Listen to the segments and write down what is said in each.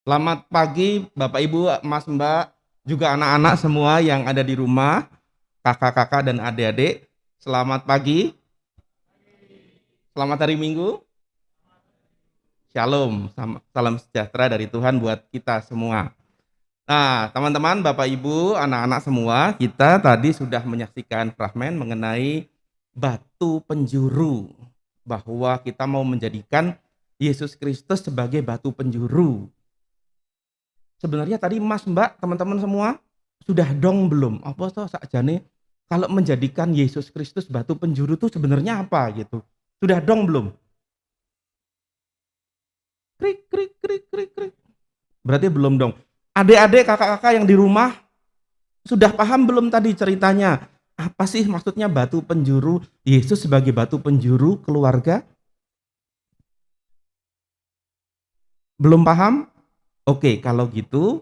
Selamat pagi Bapak Ibu, Mas Mbak, juga anak-anak semua yang ada di rumah, kakak-kakak dan adik-adik. Selamat pagi, selamat hari Minggu. Shalom, salam sejahtera dari Tuhan buat kita semua. Nah, teman-teman, Bapak Ibu, anak-anak semua, kita tadi sudah menyaksikan fragmen mengenai batu penjuru, bahwa kita mau menjadikan Yesus Kristus sebagai batu penjuru. Sebenarnya tadi Mas Mbak, teman-teman semua, sudah dong belum? Apa toh sakjane kalau menjadikan Yesus Kristus batu penjuru itu sebenarnya apa gitu? Sudah dong belum? Krik krik krik krik krik. Berarti belum dong. Adik-adik, kakak-kakak yang di rumah sudah paham belum tadi ceritanya? Apa sih maksudnya batu penjuru? Yesus sebagai batu penjuru keluarga? Belum paham? Oke, kalau gitu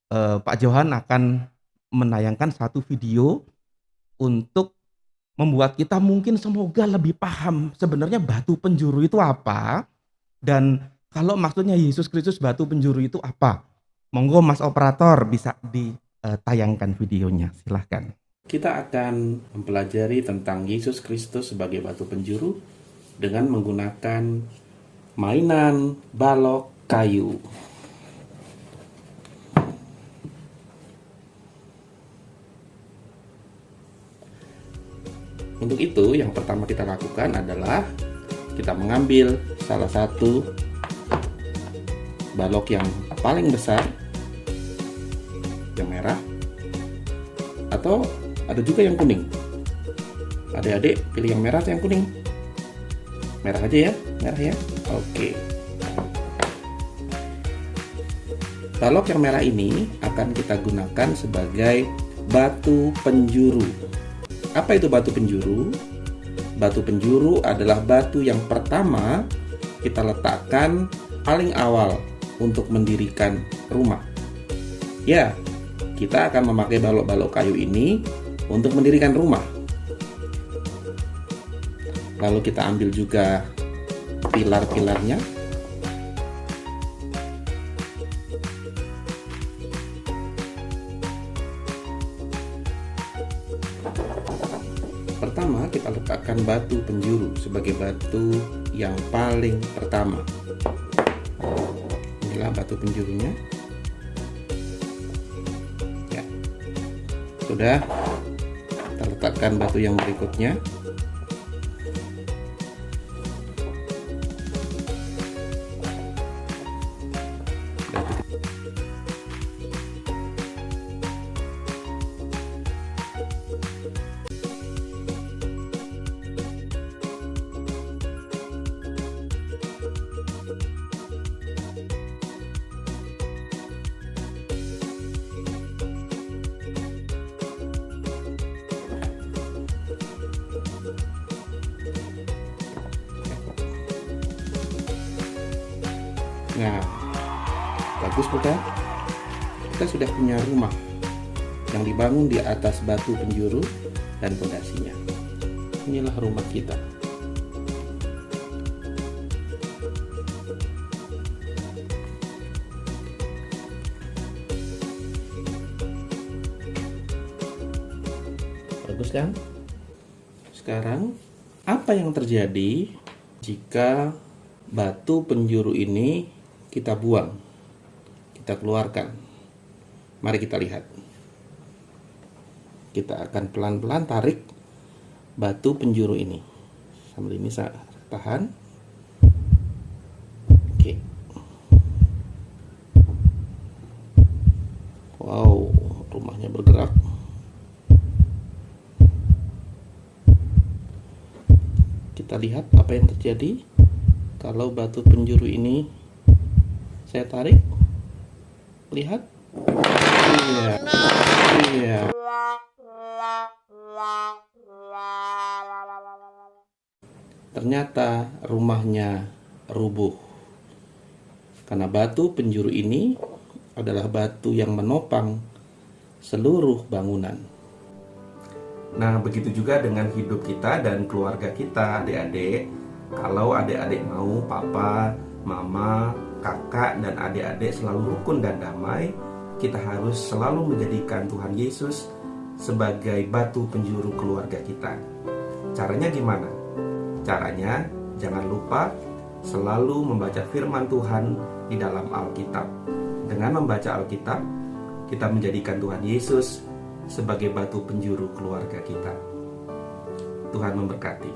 Pak Johan akan menayangkan satu video untuk membuat kita mungkin semoga lebih paham sebenarnya batu penjuru itu apa, dan kalau maksudnya Yesus Kristus batu penjuru itu apa. Monggo Mas Operator bisa ditayangkan videonya, silahkan. Kita akan mempelajari tentang Yesus Kristus sebagai batu penjuru dengan menggunakan mainan balok kayu. Untuk itu, yang pertama kita lakukan adalah kita mengambil salah satu balok yang paling besar, yang merah, atau ada juga yang kuning. Adik-adik pilih yang merah atau yang kuning? Merah aja ya, merah ya. Oke. Balok yang merah ini akan kita gunakan sebagai batu penjuru. Apa itu batu penjuru? Batu penjuru adalah batu yang pertama kita letakkan paling awal untuk mendirikan rumah. Ya, kita akan memakai balok-balok kayu ini untuk mendirikan rumah. Lalu kita ambil juga pilar-pilarnya. Pertama, kita letakkan batu penjuru sebagai batu yang paling pertama. Inilah batu penjurunya. Ya. Sudah, kita letakkan batu yang berikutnya. Nah, bagus bukan? Kita sudah punya rumah yang dibangun di atas batu penjuru dan fondasinya. Inilah rumah kita. Bagus kan? Sekarang, apa yang terjadi jika batu penjuru ini kita buang, kita keluarkan? Mari kita lihat. Kita akan pelan-pelan tarik batu penjuru ini. Sambil ini saya tahan. Oke. Wow, rumahnya bergerak. Kita lihat apa yang terjadi kalau batu penjuru ini saya tarik. Lihat. Iya. Iya. Ternyata rumahnya rubuh. Karena batu penjuru ini adalah batu yang menopang seluruh bangunan. Nah, begitu juga dengan hidup kita dan keluarga kita, adik-adik. Kalau adik-adik mau, papa, mama, kakak dan adik-adik selalu rukun dan damai, kita harus selalu menjadikan Tuhan Yesus sebagai batu penjuru keluarga kita. Caranya gimana? Caranya jangan lupa selalu membaca firman Tuhan di dalam Alkitab. Dengan membaca Alkitab, kita menjadikan Tuhan Yesus sebagai batu penjuru keluarga kita. Tuhan memberkati.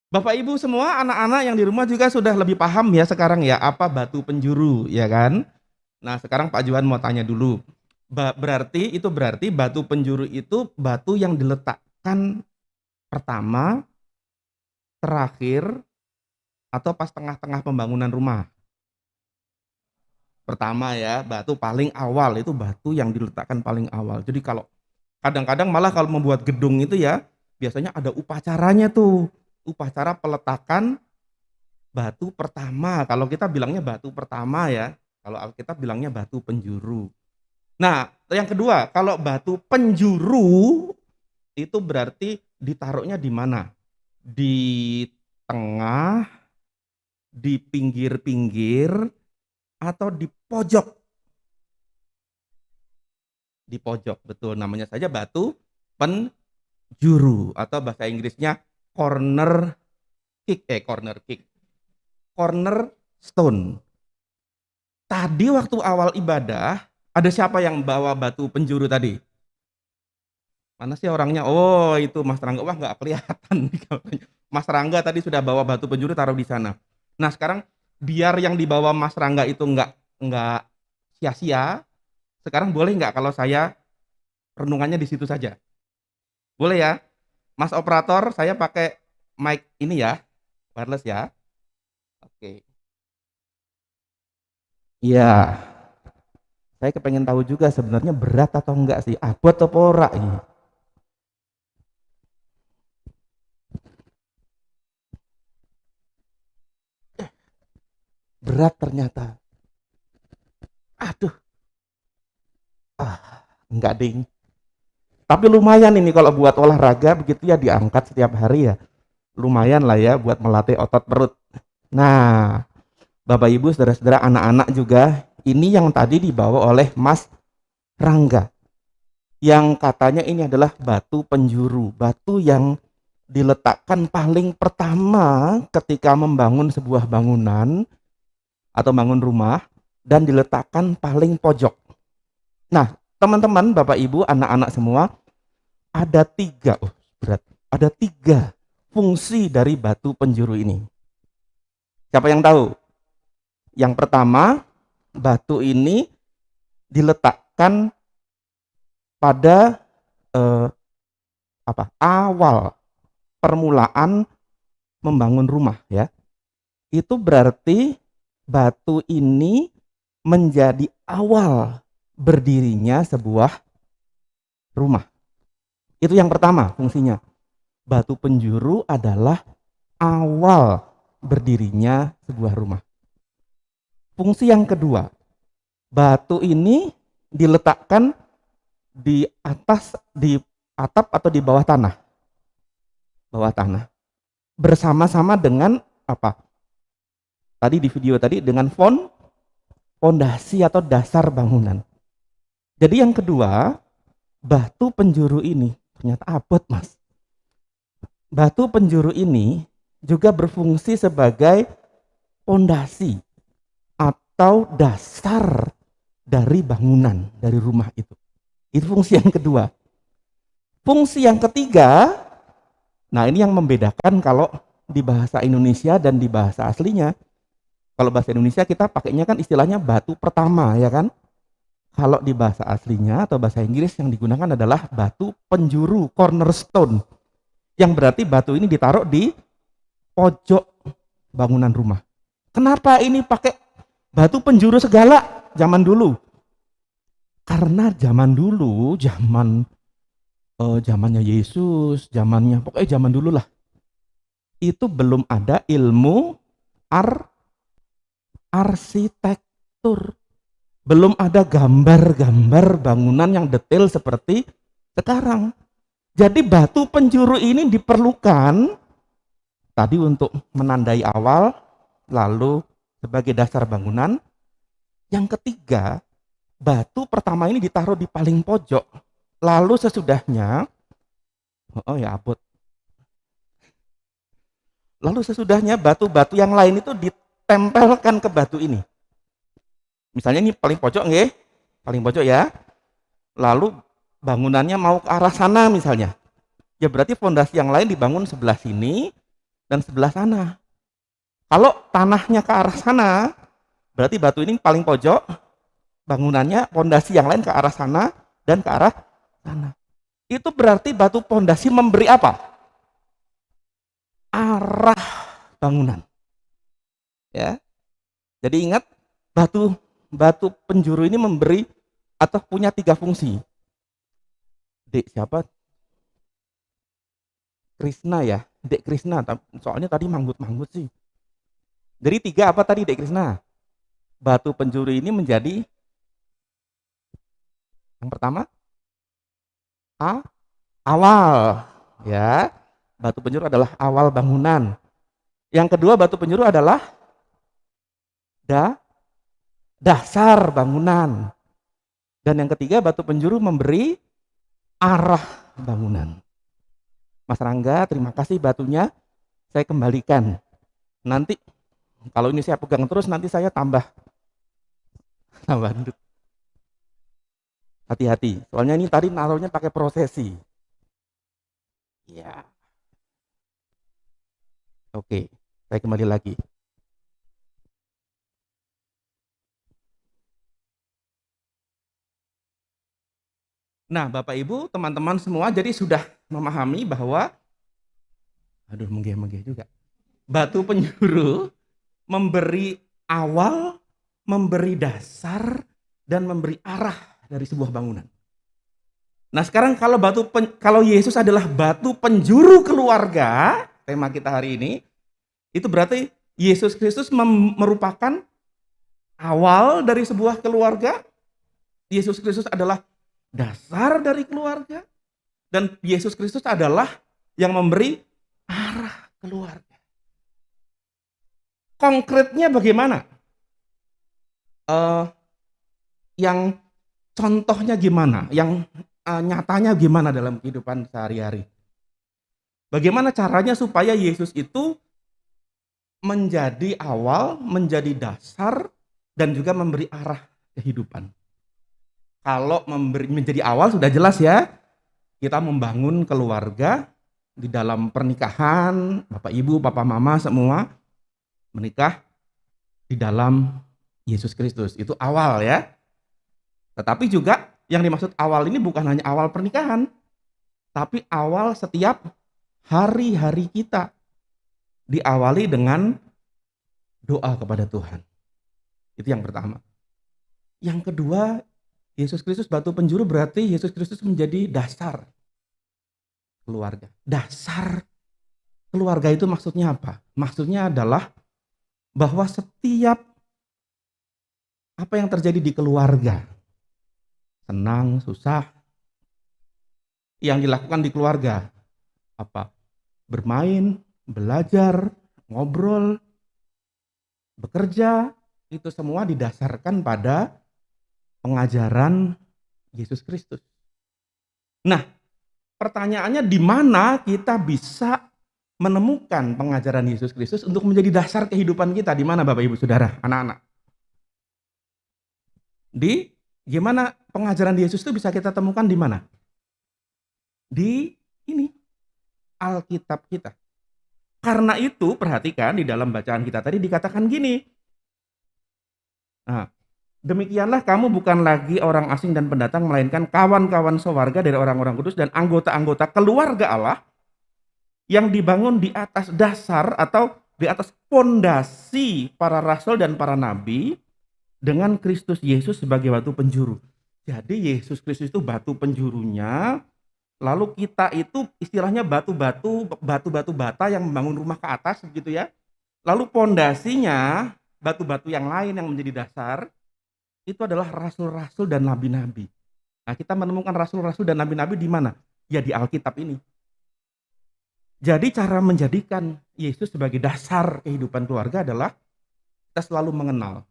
Bapak Ibu semua, anak-anak yang di rumah juga sudah lebih paham ya sekarang ya apa batu penjuru, ya kan? Nah, sekarang Pak Johan mau tanya dulu. Berarti batu penjuru itu batu yang diletakkan pertama, terakhir, atau pas tengah-tengah pembangunan rumah? Pertama ya, batu paling awal, itu batu yang diletakkan paling awal. Jadi kalau kadang-kadang malah kalau membuat gedung itu ya, biasanya ada upacaranya tuh. Upacara peletakan batu pertama. Kalau kita bilangnya batu pertama ya, kalau Alkitab bilangnya batu penjuru. Nah, yang kedua, kalau batu penjuru itu berarti ditaruhnya di mana? Di tengah, di pinggir-pinggir, atau di pojok? Di pojok, betul. Namanya saja batu penjuru atau bahasa Inggrisnya corner stone. Tadi waktu awal ibadah, ada siapa yang bawa batu penjuru tadi? Mana sih orangnya? Oh, itu Mas Rangga. Wah, nggak kelihatan. Mas Rangga tadi sudah bawa batu penjuru, taruh di sana. Nah, sekarang biar yang dibawa Mas Rangga itu nggak sia-sia, sekarang boleh nggak kalau saya renungannya di situ saja? Boleh ya? Mas operator, saya pakai mic ini ya, wireless ya. Oke. Iya. Saya kepengen tahu juga sebenarnya berat atau enggak sih, abot atau ora ini. Berat ternyata. Aduh. Enggak ding. Tapi lumayan ini kalau buat olahraga begitu ya, diangkat setiap hari ya. Lumayan lah ya buat melatih otot perut. Nah, Bapak Ibu, saudara-saudara, anak-anak juga, ini yang tadi dibawa oleh Mas Rangga. Yang katanya ini adalah batu penjuru, batu yang diletakkan paling pertama ketika membangun sebuah bangunan atau bangun rumah, dan diletakkan paling pojok. Nah, teman-teman, Bapak Ibu, anak-anak semua, ada tiga fungsi dari batu penjuru ini. Siapa yang tahu? Yang pertama, batu ini diletakkan pada awal permulaan membangun rumah ya. Itu berarti batu ini menjadi awal berdirinya sebuah rumah. Itu yang pertama fungsinya. Batu penjuru adalah awal berdirinya sebuah rumah. Fungsi yang kedua, batu ini diletakkan di atas, di atap atau di bawah tanah. Bawah tanah. Bersama-sama dengan apa? Tadi di video tadi dengan fondasi atau dasar bangunan. Jadi yang kedua, batu penjuru ini ternyata abot, Mas. Batu penjuru ini juga berfungsi sebagai fondasi atau dasar dari bangunan, dari rumah itu. Itu fungsi yang kedua. Fungsi yang ketiga, nah ini yang membedakan kalau di bahasa Indonesia dan di bahasa aslinya. Kalau bahasa Indonesia kita pakainya kan istilahnya batu pertama, ya kan? Kalau di bahasa aslinya atau bahasa Inggris yang digunakan adalah batu penjuru, cornerstone. Yang berarti batu ini ditaruh di pojok bangunan rumah. Kenapa ini pakai batu penjuru segala zaman dulu? Karena zaman dulu, zamannya Yesus, pokoknya zaman dulu lah. Itu belum ada ilmu arsitektur. Belum ada gambar-gambar bangunan yang detail seperti sekarang. Jadi batu penjuru ini diperlukan tadi untuk menandai awal, lalu sebagai dasar bangunan. Yang ketiga, batu pertama ini ditaruh di paling pojok, lalu sesudahnya, lalu sesudahnya batu-batu yang lain itu ditempelkan ke batu ini. Misalnya ini paling pojok nggih, paling pojok ya. Lalu bangunannya mau ke arah sana misalnya. Ya berarti fondasi yang lain dibangun sebelah sini dan sebelah sana. Kalau tanahnya ke arah sana, berarti batu ini paling pojok, bangunannya fondasi yang lain ke arah sana dan ke arah sana. Itu berarti batu fondasi memberi apa? Arah bangunan. Ya. Jadi ingat, batu penjuru ini memberi atau punya 3 fungsi. Dek siapa? Krishna ya, Dek Krishna. Soalnya tadi manggut-manggut sih. Dari 3 apa tadi Dek Krishna? Batu penjuru ini menjadi yang pertama awal, ya. Batu penjuru adalah awal bangunan. Yang kedua batu penjuru adalah dasar bangunan. Dan yang ketiga batu penjuru memberi arah bangunan. Mas Rangga, terima kasih batunya. Saya kembalikan. Nanti kalau ini saya pegang terus nanti saya tambah. Hati-hati. Soalnya ini tadi naruhnya pakai prosesi. Ya. Oke, saya kembali lagi. Nah, Bapak Ibu, teman-teman semua jadi sudah memahami bahwa menggeh-menggeh juga. Batu penjuru memberi awal, memberi dasar, dan memberi arah dari sebuah bangunan. Nah, sekarang kalau Yesus adalah batu penjuru keluarga, tema kita hari ini, itu berarti Yesus Kristus merupakan awal dari sebuah keluarga. Yesus Kristus adalah dasar dari keluarga, dan Yesus Kristus adalah yang memberi arah keluarga. Konkretnya bagaimana? Yang contohnya gimana? Yang nyatanya gimana dalam kehidupan sehari-hari? Bagaimana caranya supaya Yesus itu menjadi awal, menjadi dasar, dan juga memberi arah kehidupan? Kalau menjadi awal sudah jelas ya, kita membangun keluarga di dalam pernikahan, Bapak Ibu, Papa Mama semua menikah di dalam Yesus Kristus. Itu awal ya. Tetapi juga yang dimaksud awal ini bukan hanya awal pernikahan, tapi awal setiap hari-hari kita. Diawali dengan doa kepada Tuhan. Itu yang pertama. Yang kedua, Yesus Kristus batu penjuru berarti Yesus Kristus menjadi dasar keluarga. Dasar keluarga itu maksudnya apa? Maksudnya adalah bahwa setiap apa yang terjadi di keluarga, senang, susah, yang dilakukan di keluarga, apa? Bermain, belajar, ngobrol, bekerja, itu semua didasarkan pada pengajaran Yesus Kristus. Nah, pertanyaannya di mana kita bisa menemukan pengajaran Yesus Kristus untuk menjadi dasar kehidupan kita? Di mana Bapak Ibu Saudara, anak-anak? Di gimana pengajaran Yesus itu bisa kita temukan di mana? Di ini, Alkitab kita. Karena itu, perhatikan di dalam bacaan kita tadi dikatakan gini. Nah, demikianlah kamu bukan lagi orang asing dan pendatang, melainkan kawan-kawan sewarga dari orang-orang kudus dan anggota-anggota keluarga Allah yang dibangun di atas dasar atau di atas fondasi para rasul dan para nabi dengan Kristus Yesus sebagai batu penjuru. Jadi Yesus Kristus itu batu penjurunya, lalu kita itu istilahnya batu-batu bata yang membangun rumah ke atas gitu ya. Lalu fondasinya batu-batu yang lain yang menjadi dasar itu adalah rasul-rasul dan nabi-nabi. Nah, kita menemukan rasul-rasul dan nabi-nabi di mana? Ya di Alkitab ini. Jadi cara menjadikan Yesus sebagai dasar kehidupan keluarga adalah kita selalu mengenal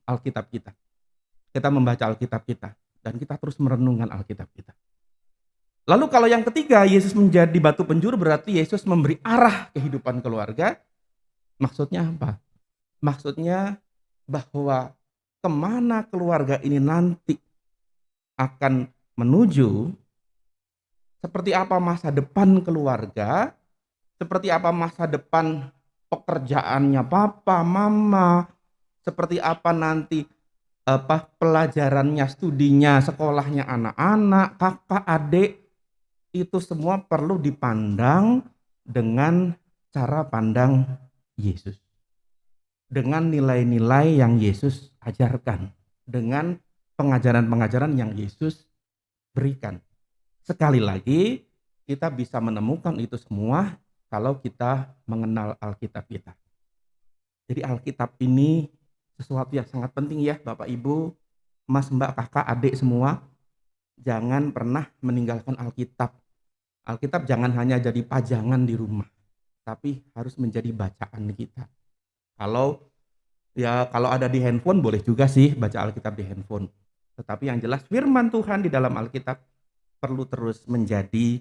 Alkitab kita. Kita membaca Alkitab kita dan kita terus merenungkan Alkitab kita. Lalu kalau yang ketiga, Yesus menjadi batu penjuru, berarti Yesus memberi arah kehidupan keluarga. Maksudnya apa? Maksudnya bahwa kemana keluarga ini nanti akan menuju, seperti apa masa depan keluarga, seperti apa masa depan pekerjaannya papa, mama, seperti apa nanti pelajarannya, studinya, sekolahnya anak-anak, kakak, adik, itu semua perlu dipandang dengan cara pandang Yesus. Dengan nilai-nilai yang Yesus ajarkan. Dengan pengajaran-pengajaran yang Yesus berikan. Sekali lagi, kita bisa menemukan itu semua kalau kita mengenal Alkitab kita. Jadi Alkitab ini sesuatu yang sangat penting ya Bapak Ibu, Mas, Mbak, Kakak, adik semua. Jangan pernah meninggalkan Alkitab. Alkitab jangan hanya jadi pajangan di rumah, tapi harus menjadi bacaan kita. Kalau ada di handphone boleh juga sih baca Alkitab di handphone. Tetapi yang jelas firman Tuhan di dalam Alkitab perlu terus menjadi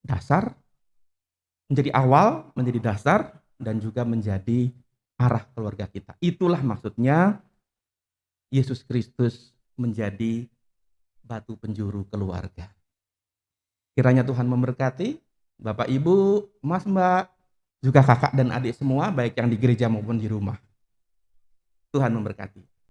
dasar, menjadi awal, menjadi dasar, dan juga menjadi arah keluarga kita. Itulah maksudnya Yesus Kristus menjadi batu penjuru keluarga. Kiranya Tuhan memberkati Bapak, Ibu, Mas, Mbak, juga kakak dan adik semua, baik yang di gereja maupun di rumah. Tuhan memberkati.